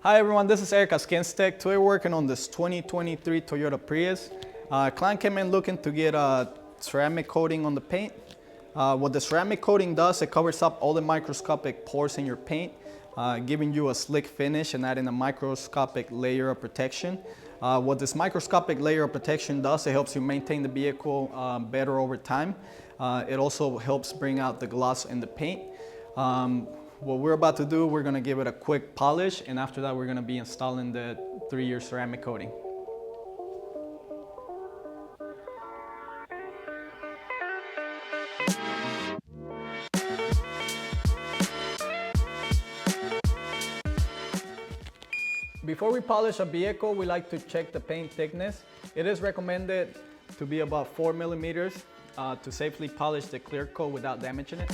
Hi everyone, this is Eric at SkinzTek. Today we're working on this 2023 Toyota Prius. Client came in looking to get a ceramic coating on the paint. What the ceramic coating does, it covers up all the microscopic pores in your paint, giving you a slick finish and adding a microscopic layer of protection. What this microscopic layer of protection does, it helps you maintain the vehicle better over time. It also helps bring out the gloss in the paint. What we're about to do, we're gonna give it a quick polish, and after that we're gonna be installing the 3-year ceramic coating. Before we polish a vehicle, we like to check the paint thickness. It is recommended to be about 4 millimeters to safely polish the clear coat without damaging it.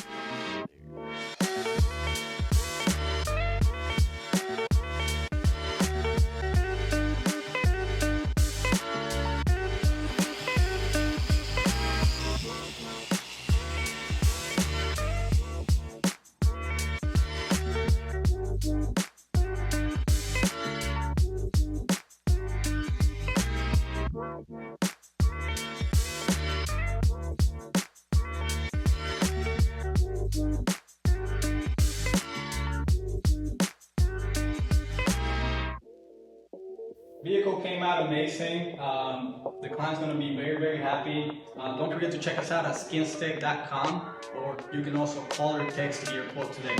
Vehicle came out amazing. The client's going to be very, very happy. Don't forget to check us out at SkinzTek.com, or you can also call or text to get your quote today.